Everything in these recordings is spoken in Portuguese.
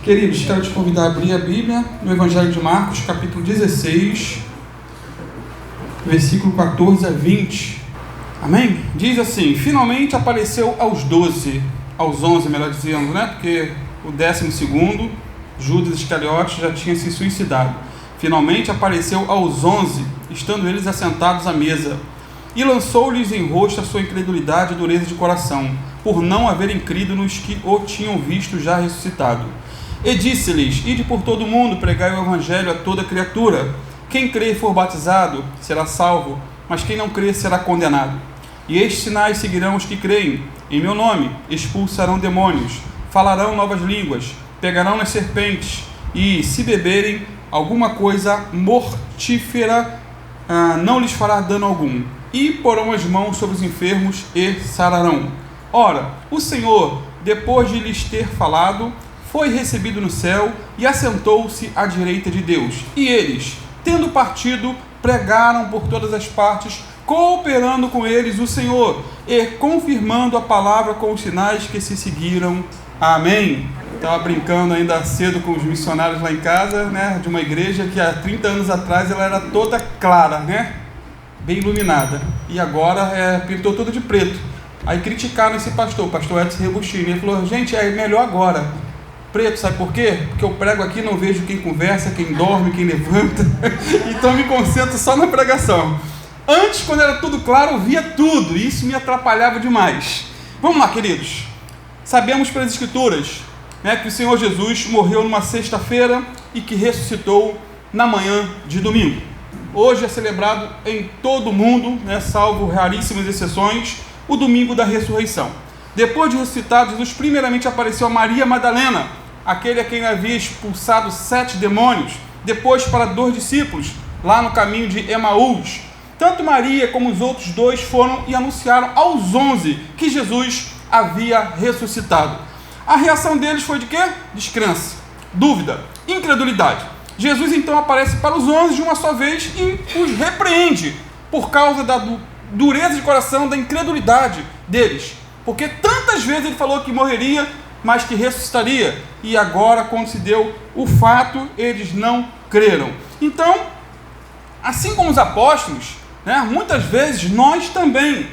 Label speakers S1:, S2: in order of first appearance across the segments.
S1: Queridos, quero te convidar a abrir a Bíblia no Evangelho de Marcos, capítulo 16, versículo 14 a 20. Amém? Diz assim: finalmente apareceu aos 11, melhor dizendo, né? Porque o 12º, Judas Iscariotes, já tinha se suicidado. Finalmente apareceu aos 11, estando eles assentados à mesa, e lançou-lhes em rosto a sua incredulidade e dureza de coração, por não haverem crido nos que o tinham visto já ressuscitado. E disse-lhes: ide por todo o mundo, pregai o evangelho a toda criatura. Quem crer e for batizado será salvo, mas quem não crer será condenado. E estes sinais seguirão os que creem. Em meu nome expulsarão demônios, falarão novas línguas, pegarão nas serpentes, e se beberem alguma coisa mortífera, não lhes fará dano algum. E porão as mãos sobre os enfermos e sararão. Ora, o Senhor, depois de lhes ter falado, foi recebido no céu e assentou-se à direita de Deus. E eles, tendo partido, pregaram por todas as partes, cooperando com eles o Senhor e confirmando a palavra com os sinais que se seguiram. Amém. Estava brincando ainda cedo com os missionários lá em casa, né, de uma igreja que há 30 anos atrás ela era toda clara, né, bem iluminada, e agora pintou tudo de preto. Aí criticaram esse pastor, o pastor Edson Rebustini. Ele falou: gente, é melhor agora preto, sabe por quê? Porque eu prego aqui, não vejo quem conversa, quem dorme, quem levanta, então me concentro só na pregação. Antes, quando era tudo claro, eu via tudo, e isso me atrapalhava demais. Vamos lá, queridos. Sabemos pelas Escrituras, né, que o Senhor Jesus morreu numa sexta-feira e que ressuscitou na manhã de domingo. Hoje é celebrado em todo o mundo, né, salvo raríssimas exceções, o domingo da ressurreição. Depois de ressuscitado, Jesus primeiramente apareceu a Maria Madalena, aquele a quem havia expulsado 7 demônios, depois para 2 discípulos, lá no caminho de Emaús. Tanto Maria como os outros 2 foram e anunciaram aos 11 que Jesus havia ressuscitado. A reação deles foi de quê? Descrença, dúvida, incredulidade. Jesus então aparece para os 11 de uma só vez e os repreende por causa da dureza de coração, da incredulidade deles. Porque tantas vezes ele falou que morreria, mas que ressuscitaria. E agora, quando se deu o fato, eles não creram. Então, assim como os apóstolos, né, muitas vezes nós também,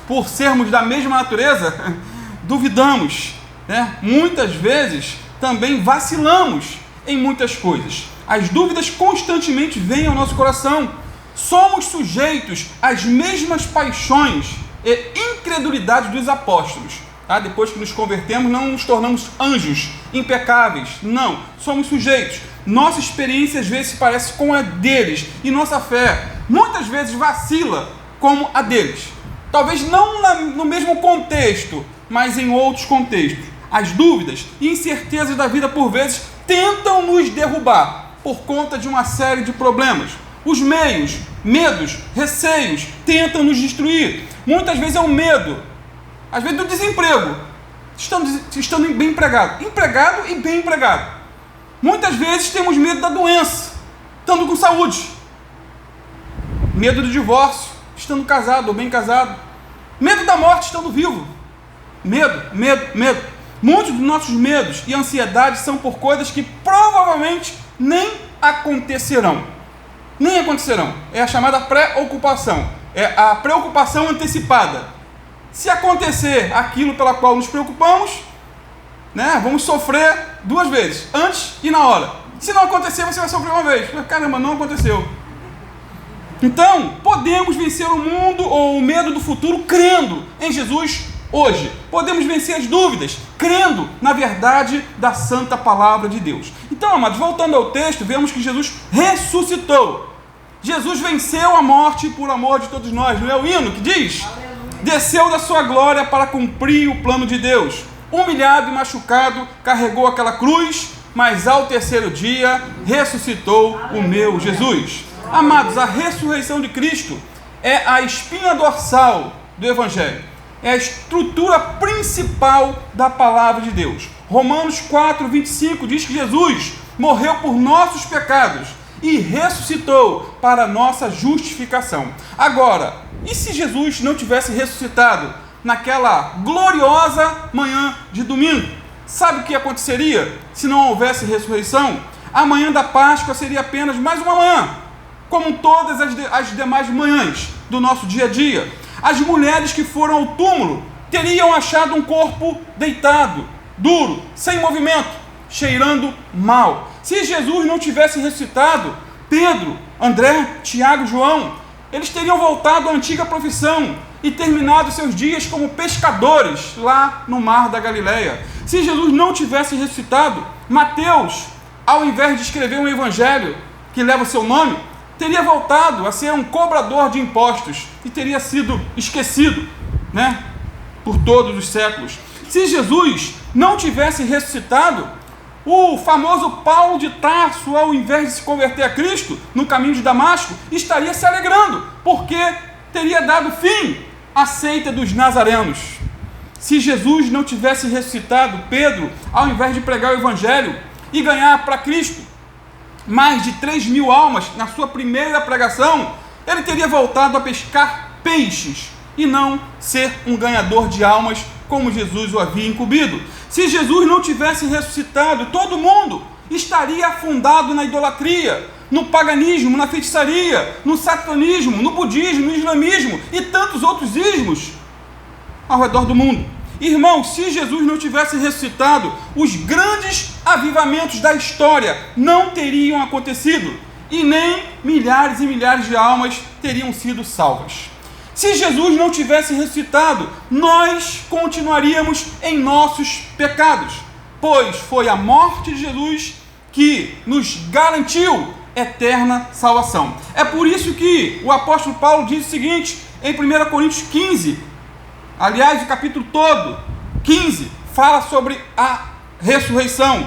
S1: por sermos da mesma natureza, duvidamos, né? Muitas vezes também vacilamos em muitas coisas. As dúvidas constantemente vêm ao nosso coração. Somos sujeitos às mesmas paixões e incredulidade dos apóstolos. Tá? Depois que nos convertemos, não nos tornamos anjos impecáveis. Não, somos sujeitos. Nossa experiência às vezes se parece com a deles, e nossa fé muitas vezes vacila como a deles. Talvez não no mesmo contexto, mas em outros contextos. As dúvidas e incertezas da vida por vezes tentam nos derrubar por conta de uma série de problemas. Os meios, medos, receios tentam nos destruir. Muitas vezes é o medo, às vezes do desemprego, estando bem empregado e bem empregado. Muitas vezes temos medo da doença, estando com saúde. Medo do divórcio, estando casado ou bem casado. Medo da morte, estando vivo. Medo. Muitos dos nossos medos e ansiedades são por coisas que provavelmente nem acontecerão. É a chamada pré-ocupação. É a preocupação antecipada. Se acontecer aquilo pela qual nos preocupamos, né, vamos sofrer 2 vezes, antes e na hora. Se não acontecer, você vai sofrer uma vez. Caramba, não aconteceu. Então, podemos vencer o mundo ou o medo do futuro crendo em Jesus hoje. Podemos vencer as dúvidas crendo na verdade da santa palavra de Deus. Então, amados, voltando ao texto, vemos que Jesus ressuscitou. Jesus venceu a morte por amor de todos nós. Não é o hino que diz? Aleluia. Desceu da sua glória para cumprir o plano de Deus. Humilhado e machucado, carregou aquela cruz, mas ao 3º dia ressuscitou o meu Jesus. Amados, a ressurreição de Cristo é a espinha dorsal do Evangelho. É a estrutura principal da palavra de Deus. Romanos 4:25 diz que Jesus morreu por nossos pecados e ressuscitou para a nossa justificação. Agora, e se Jesus não tivesse ressuscitado naquela gloriosa manhã de domingo? Sabe o que aconteceria se não houvesse ressurreição? A manhã da Páscoa seria apenas mais uma manhã, como todas as demais manhãs do nosso dia a dia. As mulheres que foram ao túmulo teriam achado um corpo deitado, duro, sem movimento, cheirando mal. Se Jesus não tivesse ressuscitado, Pedro, André, Tiago e João, eles teriam voltado à antiga profissão e terminado seus dias como pescadores lá no mar da Galileia. Se Jesus não tivesse ressuscitado, Mateus, ao invés de escrever um evangelho que leva o seu nome, teria voltado a ser um cobrador de impostos e teria sido esquecido, por todos os séculos. Se Jesus não tivesse ressuscitado, o famoso Paulo de Tarso, ao invés de se converter a Cristo no caminho de Damasco, estaria se alegrando, porque teria dado fim à seita dos nazarenos. Se Jesus não tivesse ressuscitado, Pedro, ao invés de pregar o evangelho e ganhar para Cristo mais de 3.000 almas na sua primeira pregação, ele teria voltado a pescar peixes e não ser um ganhador de almas como Jesus o havia incumbido. Se Jesus não tivesse ressuscitado, todo mundo estaria afundado na idolatria, no paganismo, na feitiçaria, no satanismo, no budismo, no islamismo e tantos outros ismos ao redor do mundo. Irmãos, se Jesus não tivesse ressuscitado, os grandes avivamentos da história não teriam acontecido e nem milhares e milhares de almas teriam sido salvas. Se Jesus não tivesse ressuscitado, nós continuaríamos em nossos pecados, pois foi a morte de Jesus que nos garantiu eterna salvação. É por isso que o apóstolo Paulo diz o seguinte, em 1 Coríntios 15, aliás, o capítulo todo, 15, fala sobre a ressurreição.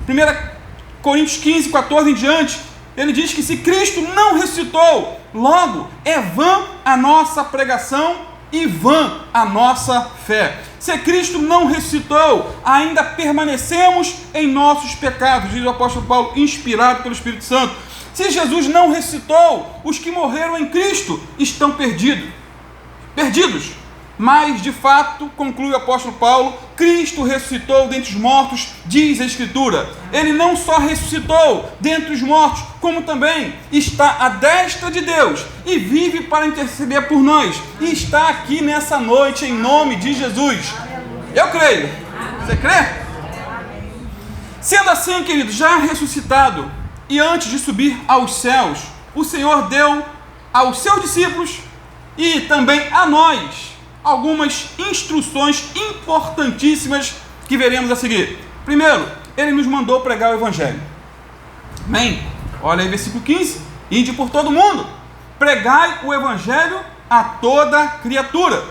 S1: 1 Coríntios 15, 14 em diante, ele diz que se Cristo não ressuscitou, logo é vã a nossa pregação e vã a nossa fé. Se Cristo não ressuscitou, ainda permanecemos em nossos pecados, diz o apóstolo Paulo, inspirado pelo Espírito Santo. Se Jesus não ressuscitou, os que morreram em Cristo estão perdidos. Mas, de fato, conclui o apóstolo Paulo, Cristo ressuscitou dentre os mortos, diz a Escritura. Ele não só ressuscitou dentre os mortos, como também está à destra de Deus e vive para interceder por nós. E está aqui nessa noite em nome de Jesus. Eu creio. Você crê? Sendo assim, querido, já ressuscitado e antes de subir aos céus, o Senhor deu aos seus discípulos e também a nós algumas instruções importantíssimas que veremos a seguir. Primeiro, ele nos mandou pregar o evangelho. Amém? Olha aí, versículo 15. Ide por todo mundo, pregai o evangelho a toda criatura.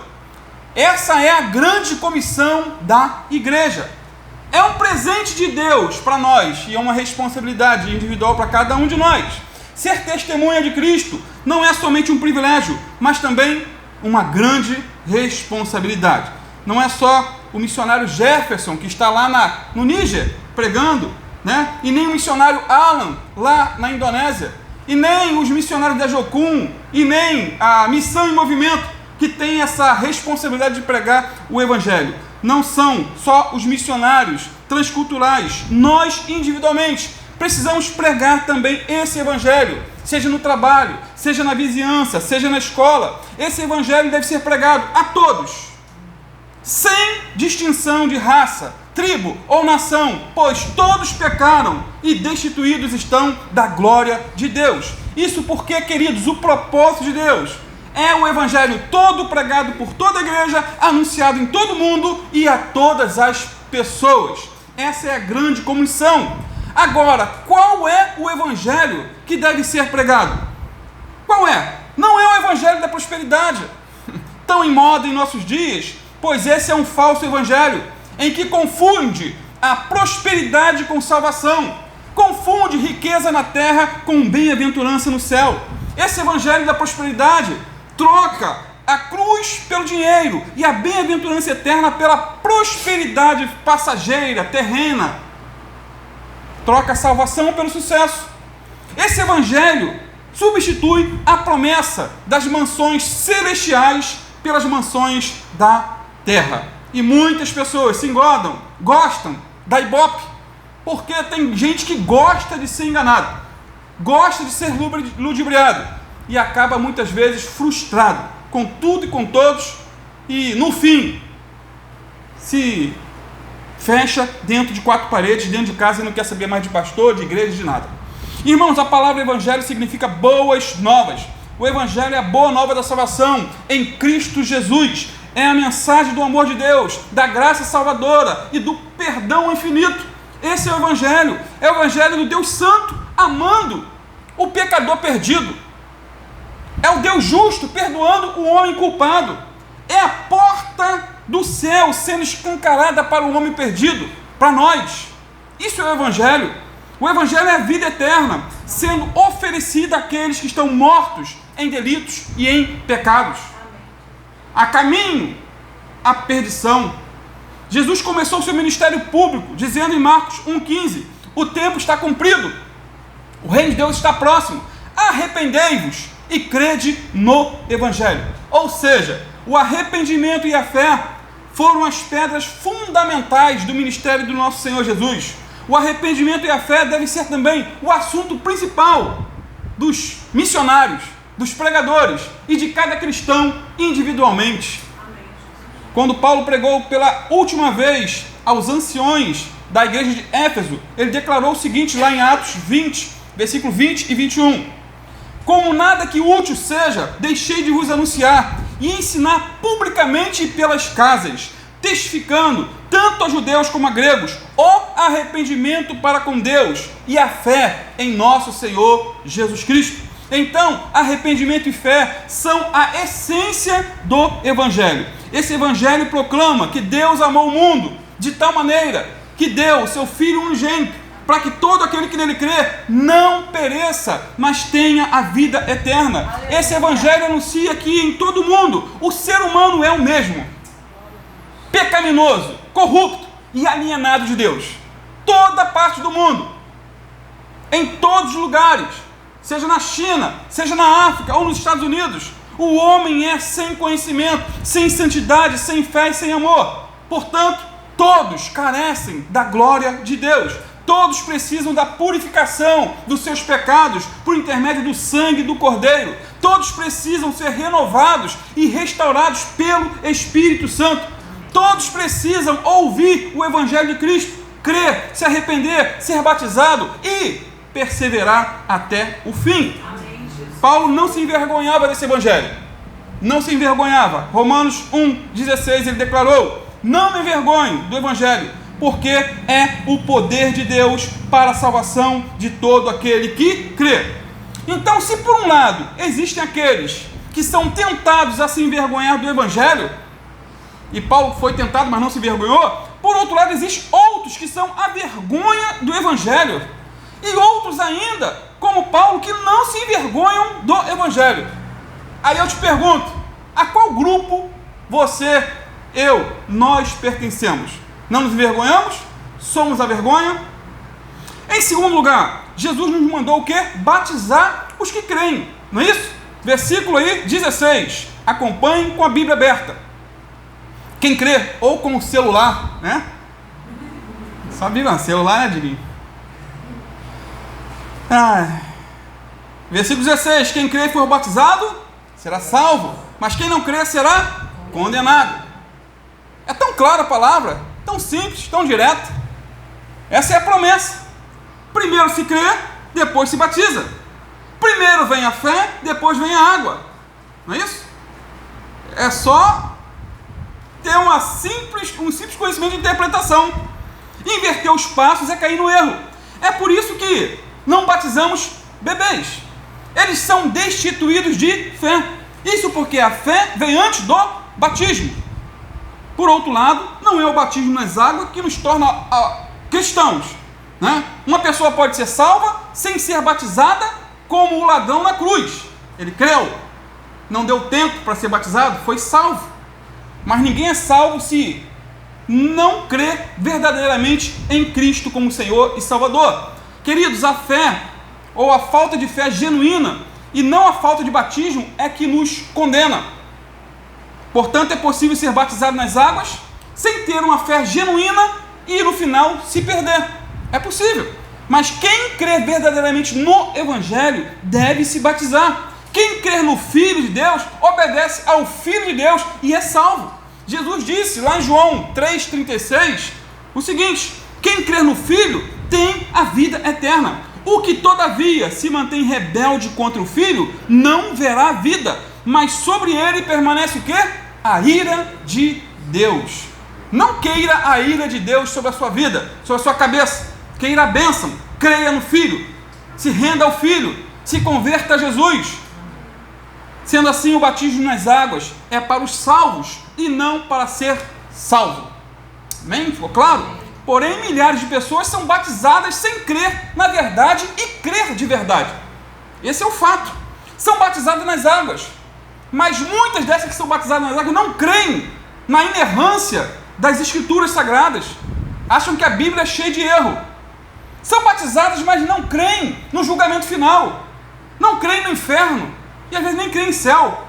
S1: Essa é a grande comissão da igreja. É um presente de Deus para nós e é uma responsabilidade individual para cada um de nós. Ser testemunha de Cristo não é somente um privilégio, mas também uma grande responsabilidade. Não é só o missionário Jefferson que está lá no Níger pregando, e nem o missionário Alan lá na Indonésia, e nem os missionários da Jocum, e nem a Missão em Movimento que tem essa responsabilidade de pregar o evangelho. Não são só os missionários transculturais, nós individualmente precisamos pregar também esse evangelho, seja no trabalho, seja na vizinhança, seja na escola. Esse evangelho deve ser pregado a todos, sem distinção de raça, tribo ou nação, pois todos pecaram e destituídos estão da glória de Deus. Isso porque, queridos, o propósito de Deus é o evangelho todo pregado por toda a igreja, anunciado em todo mundo e a todas as pessoas. Essa é a grande comissão. Agora, qual é o evangelho que deve ser pregado? Qual é? Não é o evangelho da prosperidade, tão em moda em nossos dias, pois esse é um falso evangelho, em que confunde a prosperidade com salvação, confunde riqueza na terra com bem-aventurança no céu. Esse evangelho da prosperidade troca a cruz pelo dinheiro e a bem-aventurança eterna pela prosperidade passageira, terrena. Troca a salvação pelo sucesso. Esse evangelho substitui a promessa das mansões celestiais pelas mansões da terra. E muitas pessoas se engodam, gostam da Ibope, porque tem gente que gosta de ser enganado, gosta de ser ludibriado e acaba muitas vezes frustrado com tudo e com todos e no fim se fecha dentro de quatro paredes, dentro de casa, e não quer saber mais de pastor, de igreja, de nada. Irmãos, a palavra evangelho significa boas novas. O evangelho é a boa nova da salvação em Cristo Jesus. É a mensagem do amor de Deus, da graça salvadora e do perdão infinito. Esse é o evangelho do Deus Santo, amando o pecador perdido. É o Deus justo, perdoando o homem culpado. É a porta do céu sendo escancarada para o homem perdido, para nós. Isso é o evangelho. O evangelho é a vida eterna, sendo oferecida àqueles que estão mortos em delitos e em pecados. A caminho à perdição. Jesus começou o seu ministério público, dizendo em Marcos 1,15, o tempo está cumprido, o reino de Deus está próximo, arrependei-vos e crede no evangelho. Ou seja, o arrependimento e a fé foram as pedras fundamentais do ministério do nosso Senhor Jesus. O arrependimento e a fé devem ser também o assunto principal dos missionários, dos pregadores e de cada cristão individualmente. Quando Paulo pregou pela última vez aos anciões da igreja de Éfeso, ele declarou o seguinte lá em Atos 20, versículo 20 e 21. Como nada que útil seja, deixei de vos anunciar e ensinar publicamente pelas casas, testificando tanto a judeus como a gregos o arrependimento para com Deus e a fé em nosso Senhor Jesus Cristo. Então, arrependimento e fé são a essência do evangelho. Esse evangelho proclama que Deus amou o mundo de tal maneira que deu seu Filho unigênito, para que todo aquele que nele crê não pereça, mas tenha a vida eterna. Esse evangelho anuncia que em todo mundo o ser humano é o mesmo, pecaminoso, corrupto e alienado de Deus. Toda parte do mundo, em todos os lugares, seja na China, seja na África ou nos Estados Unidos, o homem é sem conhecimento, sem santidade, sem fé e sem amor. Portanto, todos carecem da glória de Deus. Todos precisam da purificação dos seus pecados por intermédio do sangue do Cordeiro. Todos precisam ser renovados e restaurados pelo Espírito Santo. Todos precisam ouvir o Evangelho de Cristo, crer, se arrepender, ser batizado e perseverar até o fim. Paulo não se envergonhava desse Evangelho. Não se envergonhava. Romanos 1,16 ele declarou: não me envergonho do Evangelho, porque é o poder de Deus para a salvação de todo aquele que crê. Então, se por um lado existem aqueles que são tentados a se envergonhar do Evangelho, e Paulo foi tentado, mas não se envergonhou, por outro lado existem outros que são a vergonha do Evangelho, e outros ainda, como Paulo, que não se envergonham do Evangelho. Aí eu te pergunto, a qual grupo você, nós pertencemos? Não nos envergonhamos? Somos a vergonha? Em segundo lugar, Jesus nos mandou o quê? Batizar os que creem, não é isso? Versículo aí 16, acompanhem com a Bíblia aberta. Quem crê, ou com o celular, né? Só Bíblia, celular, né, Diguinho? Versículo 16, quem crê e for batizado, será salvo, mas quem não crê será condenado. É tão clara a palavra, tão simples, tão direta. Essa é a promessa. Primeiro se crê, depois se batiza. Primeiro vem a fé, depois vem a água. Não é isso? É só ter um simples conhecimento de interpretação. Inverter os passos é cair no erro. É por isso que não batizamos bebês. Eles são destituídos de fé. Isso porque a fé vem antes do batismo. Por outro lado, não é o batismo nas águas que nos torna cristãos, né? Uma pessoa pode ser salva sem ser batizada, como o ladrão na cruz. Ele creu, não deu tempo para ser batizado, foi salvo. Mas ninguém é salvo se não crê verdadeiramente em Cristo como Senhor e Salvador. Queridos, a fé, ou a falta de fé genuína, e não a falta de batismo, é que nos condena. Portanto, é possível ser batizado nas águas, sem ter uma fé genuína e no final se perder. É possível. Mas quem crê verdadeiramente no Evangelho deve se batizar. Quem crê no Filho de Deus obedece ao Filho de Deus e é salvo. Jesus disse lá em João 3,36 o seguinte: quem crê no Filho tem a vida eterna. O que todavia se mantém rebelde contra o Filho não verá vida, mas sobre ele permanece o quê? A ira de Deus. Não queira a ira de Deus sobre a sua vida, sobre a sua cabeça. Queira a bênção, creia no Filho, se renda ao Filho, se converta a Jesus. Sendo assim, o batismo nas águas é para os salvos e não para ser salvo. Amém? Ficou claro? Porém, milhares de pessoas são batizadas sem crer na verdade e crer de verdade. Esse é o fato. São batizadas nas águas, mas muitas dessas que são batizadas nas águas não creem na inerrância das Escrituras Sagradas. Acham que a Bíblia é cheia de erro. São batizadas, mas não creem no julgamento final. Não creem no inferno. E às vezes nem creem em céu.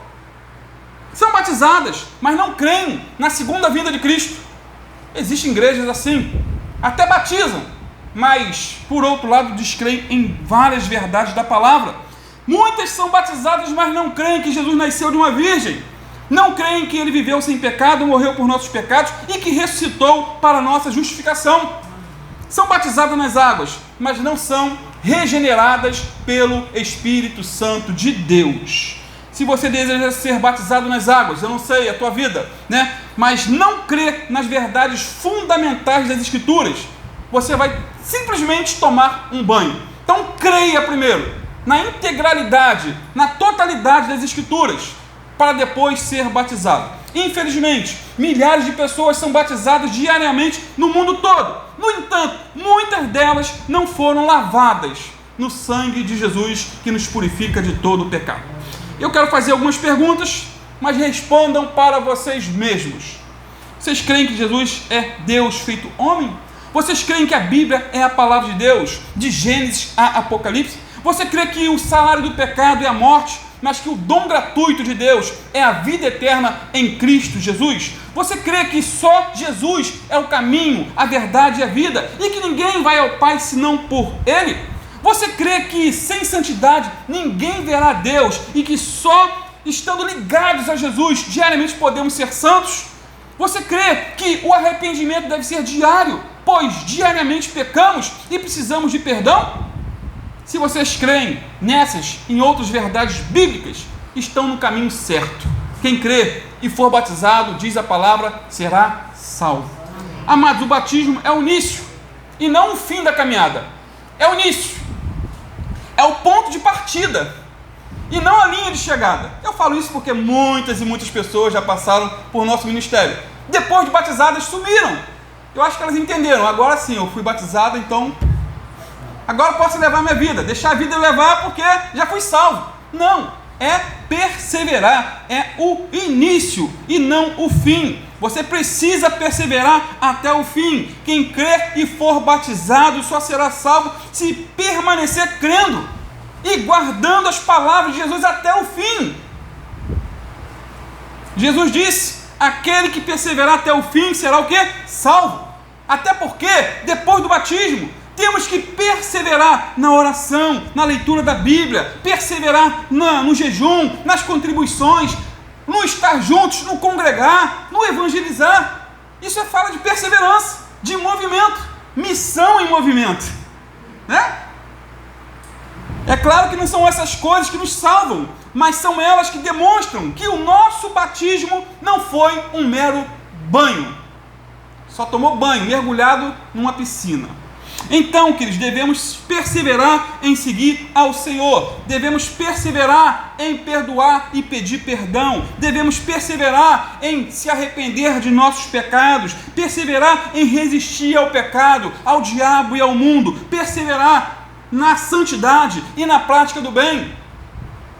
S1: São batizadas, mas não creem na segunda vinda de Cristo. Existem igrejas assim. Até batizam, mas por outro lado descreem em várias verdades da palavra. Muitas são batizadas, mas não creem que Jesus nasceu de uma virgem. Não creem que ele viveu sem pecado, morreu por nossos pecados e que ressuscitou para a nossa justificação. São batizadas nas águas, mas não são regeneradas pelo Espírito Santo de Deus. Se você deseja ser batizado nas águas, eu não sei a tua vida, né? Mas não crê nas verdades fundamentais das Escrituras, você vai simplesmente tomar um banho. Então creia primeiro na integralidade, na totalidade das Escrituras, para depois ser batizado. Infelizmente, milhares de pessoas são batizadas diariamente no mundo todo. No entanto, muitas delas não foram lavadas no sangue de Jesus, que nos purifica de todo o pecado. Eu quero fazer algumas perguntas, mas respondam para vocês mesmos. Vocês creem que Jesus é Deus feito homem? Vocês creem que a Bíblia é a palavra de Deus, de Gênesis a Apocalipse? Você crê que o salário do pecado é a morte, mas que o dom gratuito de Deus é a vida eterna em Cristo Jesus? Você crê que só Jesus é o caminho, a verdade e a vida, e que ninguém vai ao Pai senão por Ele? Você crê que sem santidade ninguém verá Deus e que só estando ligados a Jesus diariamente podemos ser santos? Você crê que o arrependimento deve ser diário, pois diariamente pecamos e precisamos de perdão? Se vocês creem nessas e em outras verdades bíblicas, estão no caminho certo. Quem crê e for batizado, diz a palavra, será salvo. Amados, o batismo é o início e não o fim da caminhada. É o início. É o ponto de partida e não a linha de chegada. Eu falo isso porque muitas e muitas pessoas já passaram por nosso ministério. Depois de batizadas, sumiram. Eu acho que elas entenderam. Agora sim, eu fui batizado, então agora posso levar minha vida. Deixar a vida levar porque já fui salvo. Não, é perseverar. É o início e não o fim. Você precisa perseverar até o fim. Quem crer e for batizado só será salvo se permanecer crendo e guardando as palavras de Jesus até o fim. Jesus disse: aquele que perseverar até o fim será o quê? Salvo. Até porque, depois do batismo, temos que perseverar na oração, na leitura da Bíblia, perseverar no jejum, nas contribuições, no estar juntos, no congregar, no evangelizar. Isso é fala de perseverança, de movimento, missão em movimento, né? É claro que não são essas coisas que nos salvam, mas são elas que demonstram que o nosso batismo não foi um mero banho. Só tomou banho, mergulhado numa piscina. Então, queridos, devemos perseverar em seguir ao Senhor, devemos perseverar em perdoar e pedir perdão, devemos perseverar em se arrepender de nossos pecados, perseverar em resistir ao pecado, ao diabo e ao mundo, perseverar na santidade e na prática do bem.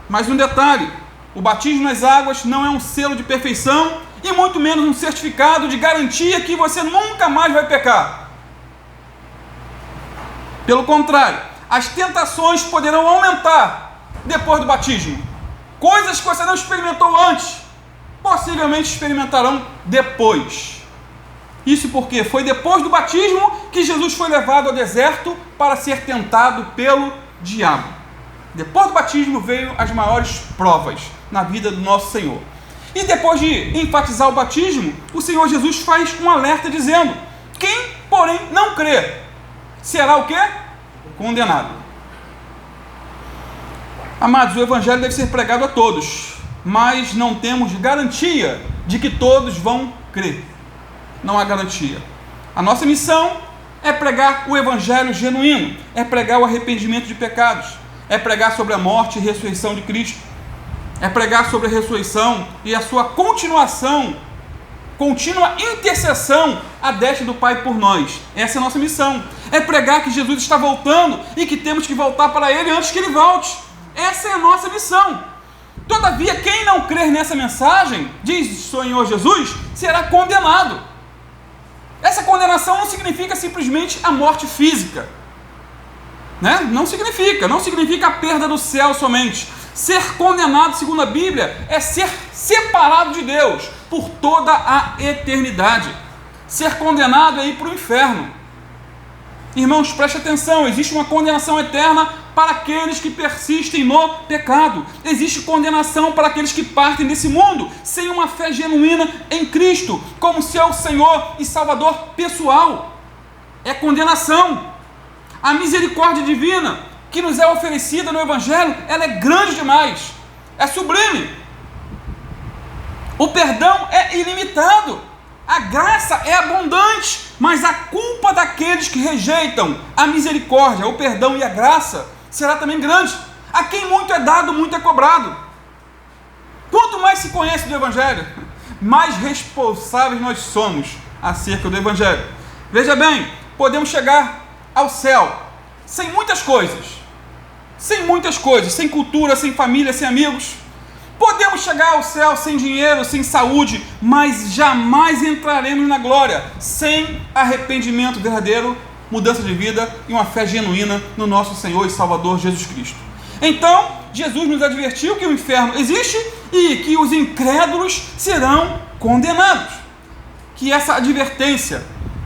S1: Mas um detalhe: o batismo nas águas não é um selo de perfeição e muito menos um certificado de garantia que você nunca mais vai pecar. Pelo contrário, as tentações poderão aumentar depois do batismo. Coisas que você não experimentou antes, possivelmente experimentarão depois. Isso porque foi depois do batismo que Jesus foi levado ao deserto para ser tentado pelo diabo. Depois do batismo veio as maiores provas na vida do nosso Senhor. E depois de enfatizar o batismo, o Senhor Jesus faz um alerta dizendo: quem, porém, não crê, será o quê? Condenado. Amados, o Evangelho deve ser pregado a todos, mas não temos garantia de que todos vão crer. Não há garantia. A nossa missão é pregar o Evangelho genuíno, é pregar o arrependimento de pecados, é pregar sobre a morte e ressurreição de Cristo, é pregar sobre a ressurreição e a sua continuação, contínua intercessão à destra do Pai por nós. Essa é a nossa missão. É pregar que Jesus está voltando e que temos que voltar para Ele antes que Ele volte. Essa é a nossa missão. Todavia, quem não crer nessa mensagem, diz o Senhor Jesus, será condenado. Essa condenação não significa simplesmente a morte física, né? Não significa a perda do céu somente. Ser condenado, segundo a Bíblia, é ser separado de Deus por toda a eternidade. Ser condenado é ir para o inferno. Irmãos, preste atenção, existe uma condenação eterna para aqueles que persistem no pecado. Existe condenação para aqueles que partem desse mundo sem uma fé genuína em Cristo, como seu Senhor e Salvador pessoal. É condenação. A misericórdia divina que nos é oferecida no Evangelho, ela é grande demais, é sublime. O perdão é ilimitado, a graça é abundante, mas a culpa daqueles que rejeitam a misericórdia, o perdão e a graça será também grande. A quem muito é dado, muito é cobrado. Quanto mais se conhece do Evangelho, mais responsáveis nós somos acerca do Evangelho. Veja bem, podemos chegar ao céu sem muitas coisas, sem cultura, sem família, sem amigos. Podemos chegar ao céu sem dinheiro, sem saúde, mas jamais entraremos na glória sem arrependimento verdadeiro, mudança de vida e uma fé genuína no nosso Senhor e Salvador Jesus Cristo. Então, Jesus nos advertiu que o inferno existe e que os incrédulos serão condenados. Que essa advertência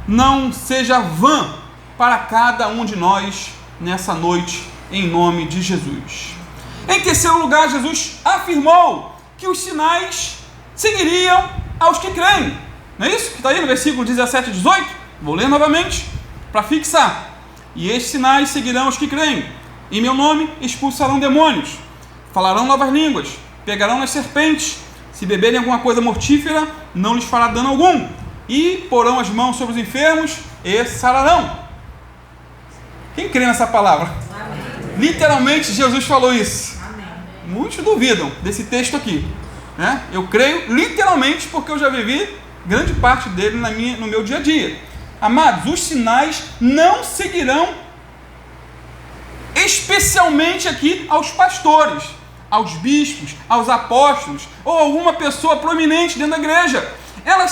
S1: não seja vã para cada um de nós nessa noite, em nome de Jesus. Em terceiro lugar, Jesus afirmou que os sinais seguiriam aos que creem. Não é isso que está aí no versículo 17 e 18? Vou ler novamente para fixar. E estes sinais seguirão os que creem. Em meu nome expulsarão demônios, falarão novas línguas, pegarão nas serpentes, se beberem alguma coisa mortífera, não lhes fará dano algum, e porão as mãos sobre os enfermos e sararão. Quem crê nessa palavra? Amém. Literalmente Jesus falou isso. Amém. Muitos duvidam desse texto aqui, né? Eu creio literalmente porque eu já vivi grande parte dele no meu dia a dia. Amados, os sinais não seguirão especialmente aqui aos pastores, aos bispos, aos apóstolos ou alguma pessoa prominente dentro da igreja. Eles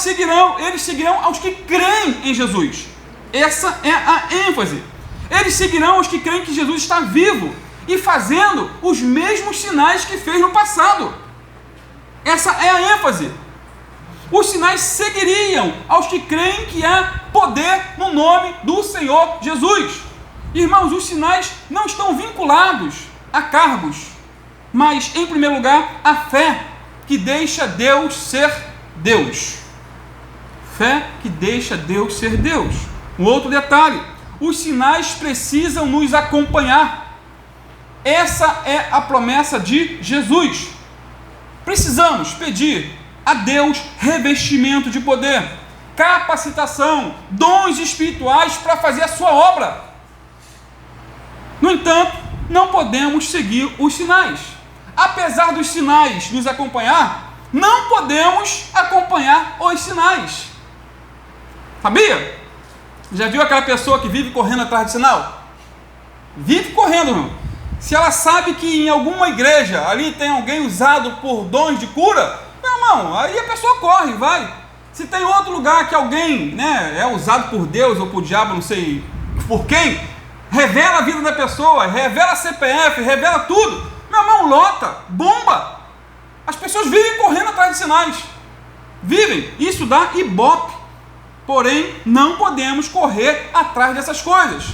S1: seguirão aos que creem em Jesus. Essa é a ênfase. Eles seguirão aos que creem que Jesus está vivo e fazendo os mesmos sinais que fez no passado. Essa é a ênfase. Os sinais seguiriam aos que creem que há poder no nome do Senhor Jesus. Irmãos, os sinais não estão vinculados a cargos, mas, em primeiro lugar, a fé que deixa Deus ser Deus. Fé que deixa Deus ser Deus. Um outro detalhe, os sinais precisam nos acompanhar. Essa é a promessa de Jesus. Precisamos pedir a Deus revestimento de poder, capacitação, dons espirituais para fazer a sua obra. No entanto, não podemos seguir os sinais. Apesar dos sinais nos acompanhar, não podemos acompanhar os sinais. Sabia? Já viu aquela pessoa que vive correndo atrás de sinal? Vive correndo, irmão. Se ela sabe que em alguma igreja ali tem alguém usado por dons de cura, meu irmão, aí a pessoa corre, vai. Se tem outro lugar que alguém, é usado por Deus ou por diabo, não sei por quem, revela a vida da pessoa, revela a CPF, revela tudo, meu irmão, lota, bomba. As pessoas vivem correndo atrás de sinais. Vivem. Isso dá ibope. Porém, não podemos correr atrás dessas coisas.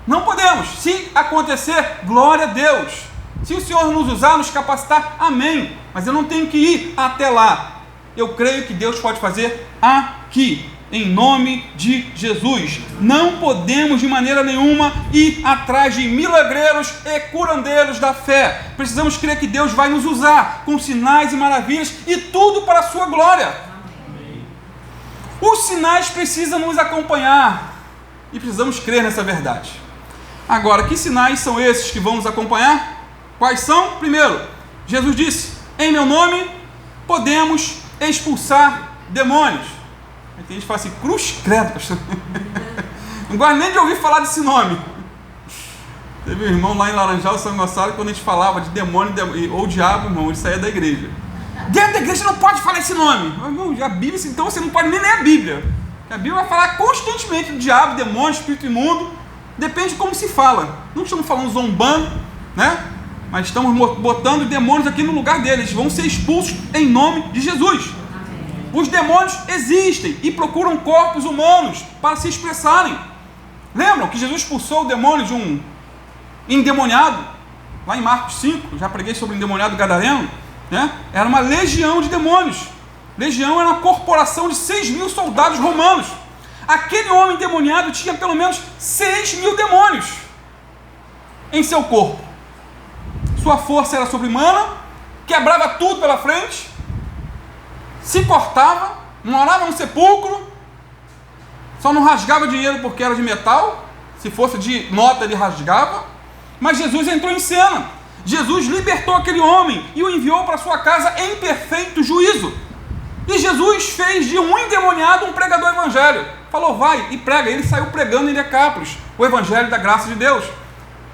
S1: Não podemos. Se acontecer, glória a Deus. Se o Senhor nos usar, nos capacitar, amém. Mas eu não tenho que ir até lá. Eu creio que Deus pode fazer aqui, em nome de Jesus. Não podemos de maneira nenhuma ir atrás de milagreiros e curandeiros da fé. Precisamos crer que Deus vai nos usar com sinais e maravilhas e tudo para a sua glória. Os sinais precisam nos acompanhar e precisamos crer nessa verdade. Agora, que sinais são esses que vão nos acompanhar? Quais são? Primeiro, Jesus disse: em meu nome podemos expulsar demônios. Aí tem gente que fala assim: cruz credo, pastor. Não gosto nem de ouvir falar desse nome. Teve um irmão lá em Laranjal, São Gonçalo, que quando a gente falava de demônio ou diabo, irmão, ele saía da igreja. Dentro da igreja não pode falar esse nome. Irmão, a Bíblia, então você não pode nem ler a Bíblia. A Bíblia vai falar constantemente do diabo, demônio, espírito imundo. Depende de como se fala. Não estamos falando zombando, né? Mas estamos botando demônios aqui no lugar deles. Eles vão ser expulsos em nome de Jesus. Os demônios existem e procuram corpos humanos para se expressarem. Lembram que Jesus expulsou o demônio de um endemoniado? Lá em Marcos 5, já preguei sobre o endemoniado gadareno, né? Era uma legião de demônios. Legião era uma corporação de 6.000 soldados romanos. Aquele homem endemoniado tinha pelo menos 6.000 demônios em seu corpo. Sua força era sobre-humana, quebrava tudo pela frente, se cortava, morava no sepulcro, só não rasgava dinheiro porque era de metal. Se fosse de nota ele rasgava. Mas Jesus entrou em cena. Jesus libertou aquele homem e o enviou para sua casa em perfeito juízo. E Jesus fez de um endemoniado um pregador evangelho. Falou: vai e prega. Ele saiu pregando em Decápolis o evangelho da graça de Deus.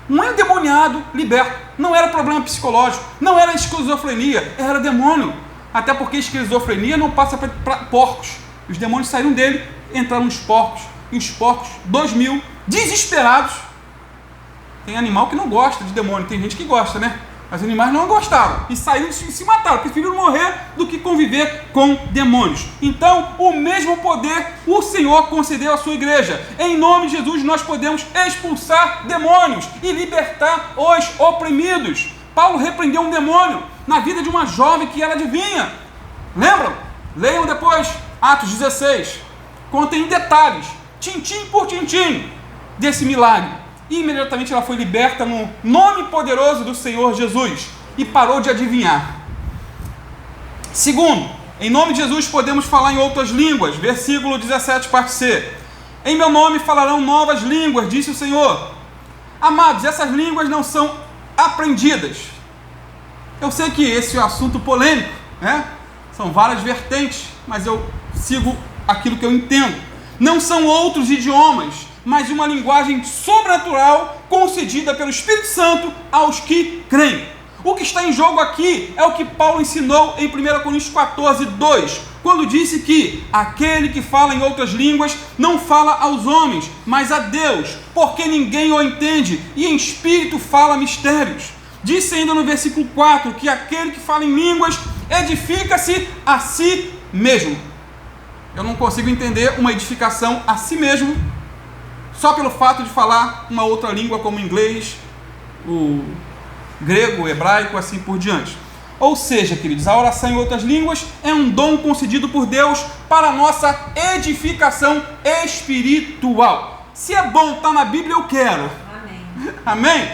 S1: Um endemoniado liberto. Não era problema psicológico, não era esquizofrenia, era demônio. Até porque esquizofrenia não passa para porcos. Os demônios saíram dele, entraram nos porcos. E os porcos, 2.000, desesperados. Tem animal que não gosta de demônio, tem gente que gosta, né? Mas os animais não gostaram e saíram e se mataram, preferiram morrer do que conviver com demônios. Então, o mesmo poder o Senhor concedeu à sua igreja. Em nome de Jesus, nós podemos expulsar demônios e libertar os oprimidos. Paulo repreendeu um demônio na vida de uma jovem que era adivinha. Lembram? Leiam depois Atos 16. Contém em detalhes, tintim por tintim, desse milagre. E imediatamente ela foi liberta no nome poderoso do Senhor Jesus e parou de adivinhar. Segundo, em nome de Jesus podemos falar em outras línguas. Versículo 17, parte C. Em meu nome falarão novas línguas, disse o Senhor. Amados, essas línguas não são aprendidas. Eu sei que esse é um assunto polêmico, né? São várias vertentes, mas eu sigo aquilo que eu entendo. Não são outros idiomas, mas uma linguagem sobrenatural concedida pelo Espírito Santo aos que creem. O que está em jogo aqui é o que Paulo ensinou em 1 Coríntios 14, 2, quando disse que aquele que fala em outras línguas não fala aos homens, mas a Deus, porque ninguém o entende, e em espírito fala mistérios. Disse ainda no versículo 4 que aquele que fala em línguas edifica-se a si mesmo. Eu não consigo entender uma edificação a si mesmo só pelo fato de falar uma outra língua como o inglês, o grego, o hebraico, assim por diante. Ou seja, queridos, a oração em outras línguas é um dom concedido por Deus para a nossa edificação espiritual. Se é bom estar na Bíblia, eu quero. Amém? Amém?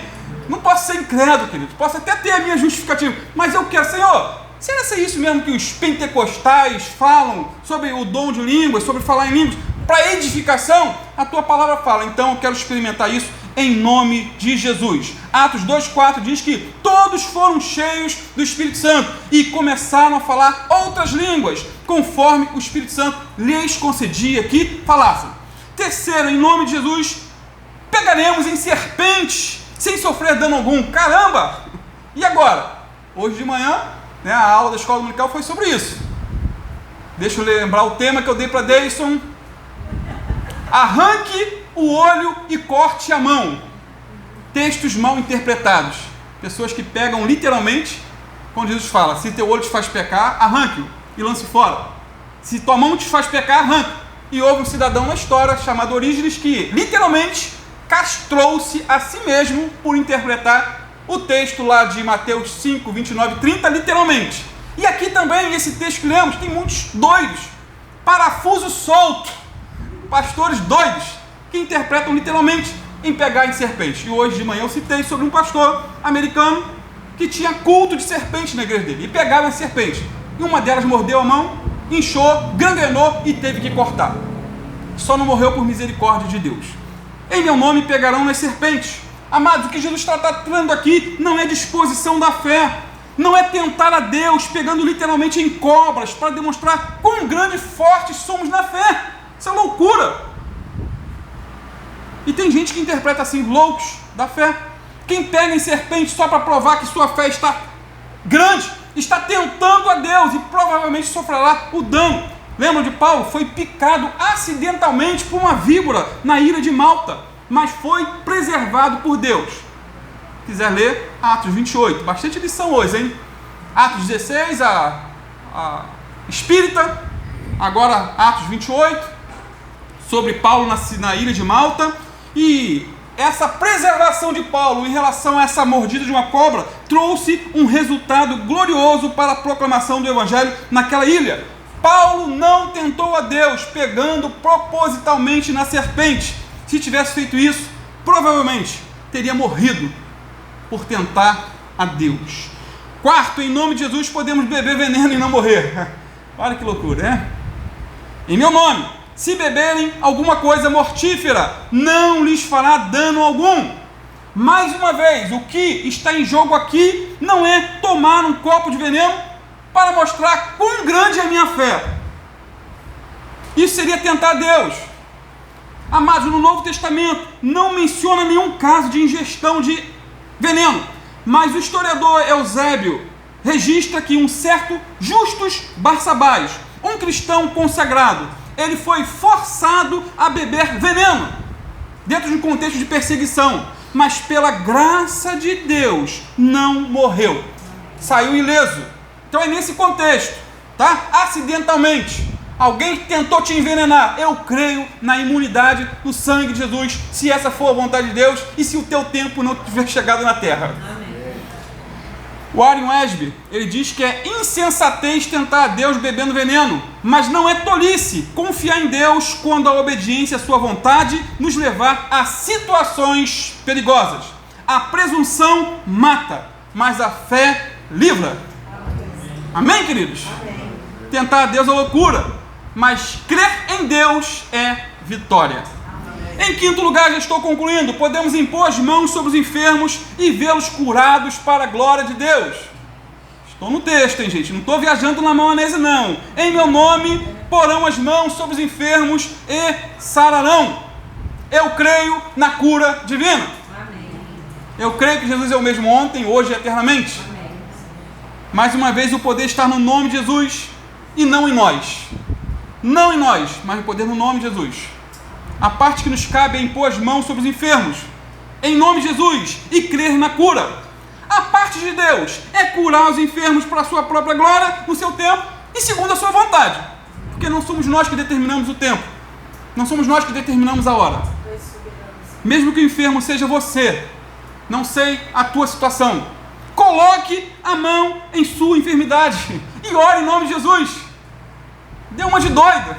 S1: Não posso ser incrédulo, queridos. Posso até ter a minha justificativa, mas eu quero. Senhor, será que é isso mesmo que os pentecostais falam sobre o dom de línguas, sobre falar em línguas? Para edificação, a tua palavra fala. Então eu quero experimentar isso em nome de Jesus. Atos 2,4 diz que todos foram cheios do Espírito Santo e começaram a falar outras línguas, conforme o Espírito Santo lhes concedia que falassem. Terceiro, em nome de Jesus, pegaremos em serpentes sem sofrer dano algum. Caramba! E agora? Hoje de manhã, né, a aula da escola dominical foi sobre isso. Deixa eu lembrar o tema que eu dei para Deison. Arranque o olho e corte a mão. Textos mal interpretados. Pessoas que pegam literalmente, quando Jesus fala: se teu olho te faz pecar, arranque-o e lance fora. Se tua mão te faz pecar, arranque. E houve um cidadão na história chamado Orígenes que, literalmente, castrou-se a si mesmo por interpretar o texto lá de Mateus 5, 29 e 30, literalmente. E aqui também, esse texto que lemos, tem muitos doidos, parafuso solto, pastores doidos, que interpretam literalmente em pegar em serpente. E hoje de manhã eu citei sobre um pastor americano que tinha culto de serpente na igreja dele, e pegava a serpente. E uma delas mordeu a mão, inchou, gangrenou e teve que cortar. Só não morreu por misericórdia de Deus. Em meu nome pegarão nas serpentes. Amados, o que Jesus está tratando aqui não é disposição da fé, não é tentar a Deus pegando literalmente em cobras para demonstrar quão grande e fortes somos na fé. Isso é loucura. E tem gente que interpreta assim, loucos da fé. Quem pega em serpente só para provar que sua fé está grande, está tentando a Deus e provavelmente sofrerá o dano. Lembra de Paulo? Foi picado acidentalmente por uma víbora na ilha de Malta, mas foi preservado por Deus. Se quiser ler, Atos 28, bastante lição hoje, hein? Atos 16, a Espírita, agora Atos 28, sobre Paulo na ilha de Malta. E essa preservação de Paulo em relação a essa mordida de uma cobra trouxe um resultado glorioso para a proclamação do Evangelho naquela ilha. Paulo não tentou a Deus pegando propositalmente na serpente. Se tivesse feito isso, provavelmente teria morrido por tentar a Deus. Quarto, em nome de Jesus podemos beber veneno e não morrer. Olha que loucura, né? Em meu nome, se beberem alguma coisa mortífera, não lhes fará dano algum. Mais uma vez, o que está em jogo aqui não é tomar um copo de veneno para mostrar quão grande é a minha fé. Isso seria tentar Deus. Amados, no Novo Testamento não menciona nenhum caso de ingestão de veneno, mas o historiador Eusébio registra que um certo Justus Barsabás, um cristão consagrado, ele foi forçado a beber veneno, dentro de um contexto de perseguição, mas pela graça de Deus não morreu, saiu ileso. Então é nesse contexto, tá? Acidentalmente, alguém tentou te envenenar. Eu creio na imunidade do sangue de Jesus, se essa for a vontade de Deus e se o teu tempo não tiver chegado na terra. Amém. O Warren Wiersbe, ele diz que é insensatez tentar a Deus bebendo veneno, mas não é tolice confiar em Deus quando a obediência à sua vontade nos levar a situações perigosas. A presunção mata, mas a fé livra. Amém, queridos? Amém. Tentar a Deus é loucura, mas crer em Deus é vitória. Amém. Em quinto lugar, já estou concluindo, podemos impor as mãos sobre os enfermos e vê-los curados para a glória de Deus. Estou no texto, hein, gente? Não estou viajando na maionese, não. Em meu nome, porão as mãos sobre os enfermos e sararão. Eu creio na cura divina. Amém. Eu creio que Jesus é o mesmo ontem, hoje e eternamente. Amém. Mais uma vez, o poder está no nome de Jesus e não em nós. Não em nós, mas o poder no nome de Jesus. A parte que nos cabe é impor as mãos sobre os enfermos, em nome de Jesus, e crer na cura. A parte de Deus é curar os enfermos para a sua própria glória, no seu tempo e segundo a sua vontade. Porque não somos nós que determinamos o tempo. Não somos nós que determinamos a hora. Mesmo que o enfermo seja você, não sei a tua situação, coloque a mão em sua enfermidade e ore em nome de Jesus. Dê uma de doido.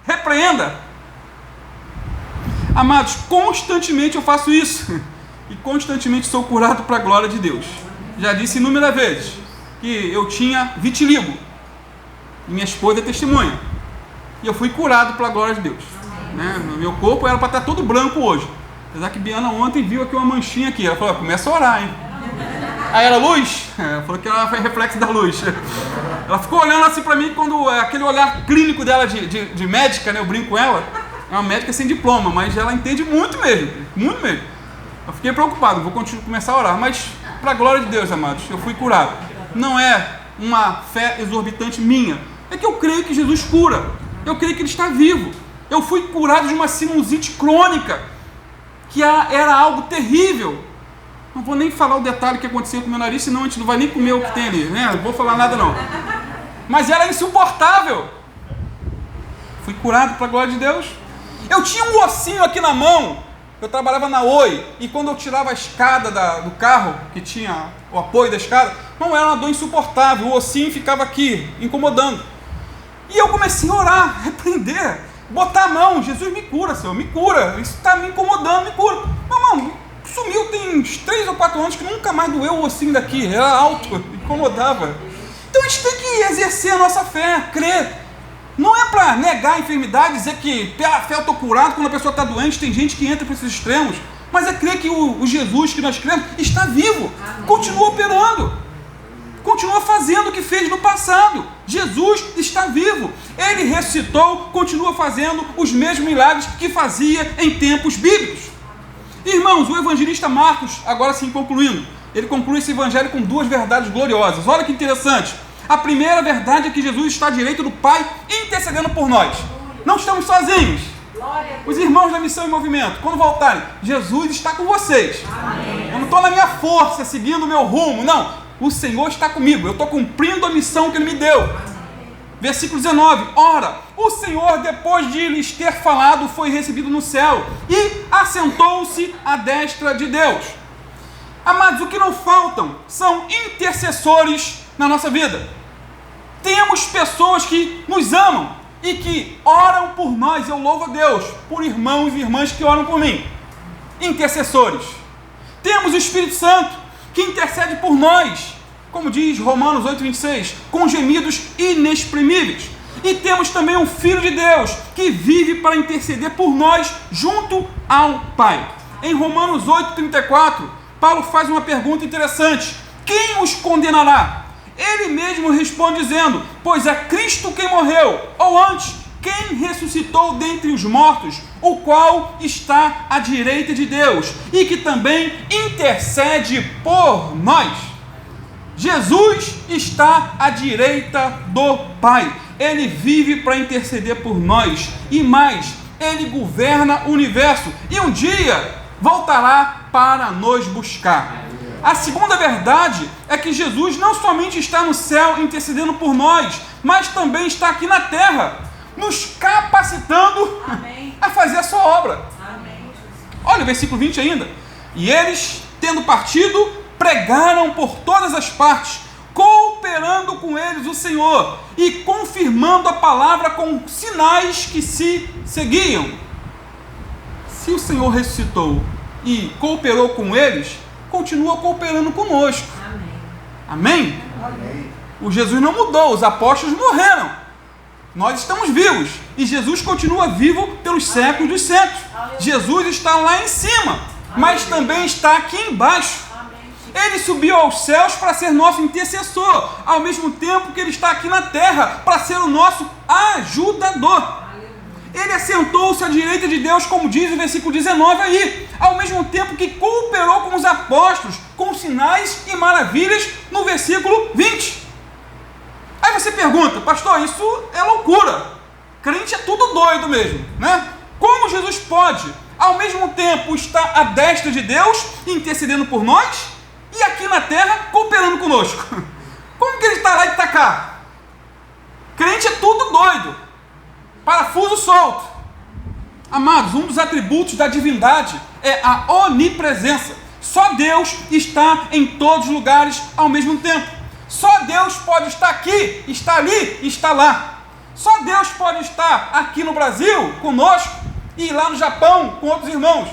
S1: Repreenda. Amados, constantemente eu faço isso. E constantemente sou curado para a glória de Deus. Já disse inúmeras vezes que eu tinha vitiligo. E minha esposa é testemunha. E eu fui curado pela glória de Deus. Né? Meu corpo era para estar todo branco hoje. Apesar que Biana ontem viu aqui uma manchinha aqui. Ela falou, começa a orar, hein? Aí era luz? Ela falou que ela foi reflexo da luz. Ela ficou olhando assim pra mim, quando aquele olhar clínico dela de médica, né? Eu brinco com ela. É uma médica sem diploma, mas ela entende muito mesmo. Muito mesmo. Eu fiquei preocupado, vou começar a orar. Mas, pra glória de Deus, amados, eu fui curado. Não é uma fé exorbitante minha. É que eu creio que Jesus cura. Eu creio que Ele está vivo. Eu fui curado de uma sinusite crônica, que era algo terrível. Não vou nem falar o detalhe que aconteceu com o meu nariz, senão a gente não vai nem comer o que tem ali, né? Não vou falar nada não. Mas era insuportável. Fui curado para a glória de Deus. Eu tinha um ossinho aqui na mão, eu trabalhava na Oi, e quando eu tirava a escada do carro, que tinha o apoio da escada, não era uma dor insuportável, o ossinho ficava aqui, incomodando. E eu comecei a orar, repreender, botar a mão, Jesus me cura, Senhor, me cura, isso está me incomodando, me cura. Não, sumiu tem uns 3 ou 4 anos que nunca mais doeu o ossinho daqui, era alto, incomodava. Então a gente tem que exercer a nossa fé, crer. Não é para negar a enfermidade, dizer que pela fé eu estou curado, quando a pessoa está doente, tem gente que entra para esses extremos, mas é crer que o Jesus que nós cremos está vivo, continua operando, continua fazendo o que fez no passado. Jesus está vivo, ele ressuscitou, continua fazendo os mesmos milagres que fazia em tempos bíblicos. Irmãos, o evangelista Marcos, agora sim concluindo, ele conclui esse evangelho com 2 verdades gloriosas. Olha que interessante. A primeira verdade é que Jesus está à direita do Pai, intercedendo por nós. Não estamos sozinhos. Os irmãos da Missão em Movimento, quando voltarem, Jesus está com vocês. Amém. Eu não estou na minha força, seguindo o meu rumo, não. O Senhor está comigo, eu estou cumprindo a missão que Ele me deu. Amém. Versículo 19. Ora, o Senhor, depois de lhes ter falado, foi recebido no céu e assentou-se à destra de Deus. Amados, o que não faltam são intercessores na nossa vida. Temos pessoas que nos amam e que oram por nós. Eu louvo a Deus por irmãos e irmãs que oram por mim. Intercessores. Temos o Espírito Santo que intercede por nós, como diz Romanos 8,26, com gemidos inexprimíveis. E temos também um Filho de Deus que vive para interceder por nós junto ao Pai. Em Romanos 8,34, Paulo faz uma pergunta interessante: quem os condenará? Ele mesmo responde dizendo: pois é Cristo quem morreu, ou antes, quem ressuscitou dentre os mortos, o qual está à direita de Deus, e que também intercede por nós. Jesus está à direita do Pai, ele vive para interceder por nós, e mais, ele governa o universo, e um dia voltará para nos buscar. A segunda verdade é que Jesus não somente está no céu intercedendo por nós, mas também está aqui na terra, nos capacitando a fazer a sua obra. Amém. Olha o versículo 20 ainda. E eles, tendo partido, pregaram por todas as partes, cooperando com eles o Senhor e confirmando a palavra com sinais que se seguiam. Se o Senhor ressuscitou e cooperou com eles, continua cooperando conosco. Amém? Amém? O Jesus não mudou, os apóstolos morreram. Nós estamos vivos e Jesus continua vivo pelos séculos dos séculos. Jesus está lá em cima, mas também está aqui embaixo. Ele subiu aos céus para ser nosso intercessor, ao mesmo tempo que ele está aqui na terra para ser o nosso ajudador. Ele assentou-se à direita de Deus, como diz o versículo 19 aí, ao mesmo tempo que cooperou com os apóstolos, com sinais e maravilhas, no versículo 20. Aí você pergunta: pastor, isso é loucura, crente é tudo doido mesmo, né? Como Jesus pode, ao mesmo tempo, estar à destra de Deus, intercedendo por nós, e aqui na terra, cooperando conosco? Como que ele está lá e está cá? Crente é tudo doido, parafuso solto. Amados, um dos atributos da divindade é a onipresença. Só Deus está em todos os lugares ao mesmo tempo. Só Deus pode estar aqui, estar ali, estar lá. Só Deus pode estar aqui no Brasil conosco e lá no Japão com outros irmãos.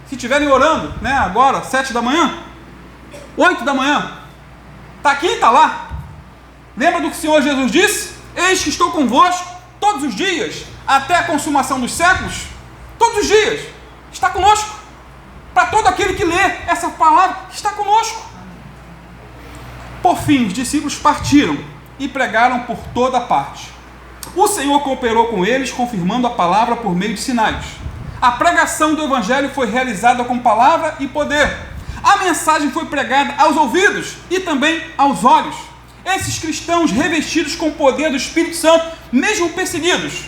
S1: Se estiverem orando, né, agora, 7 da manhã, 8 da manhã, está aqui e está lá. Lembra do que o Senhor Jesus disse? Eis que estou convosco todos os dias, até a consumação dos séculos. Todos os dias, está conosco. Para todo aquele que lê essa palavra, está conosco. Por fim, os discípulos partiram e pregaram por toda parte. O Senhor cooperou com eles, confirmando a palavra por meio de sinais. A pregação do Evangelho foi realizada com palavra e poder. A mensagem foi pregada aos ouvidos e também aos olhos. Esses cristãos revestidos com o poder do Espírito Santo, mesmo perseguidos,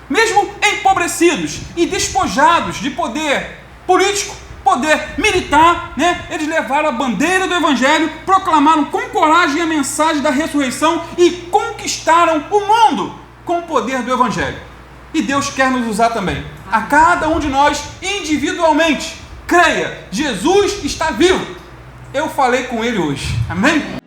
S1: mesmo empobrecidos e despojados de poder político, poder militar, né? Eles levaram a bandeira do Evangelho, proclamaram com coragem a mensagem da ressurreição e conquistaram o mundo com o poder do Evangelho. E Deus quer nos usar também. A cada um de nós, individualmente. Creia, Jesus está vivo. Eu falei com Ele hoje. Amém?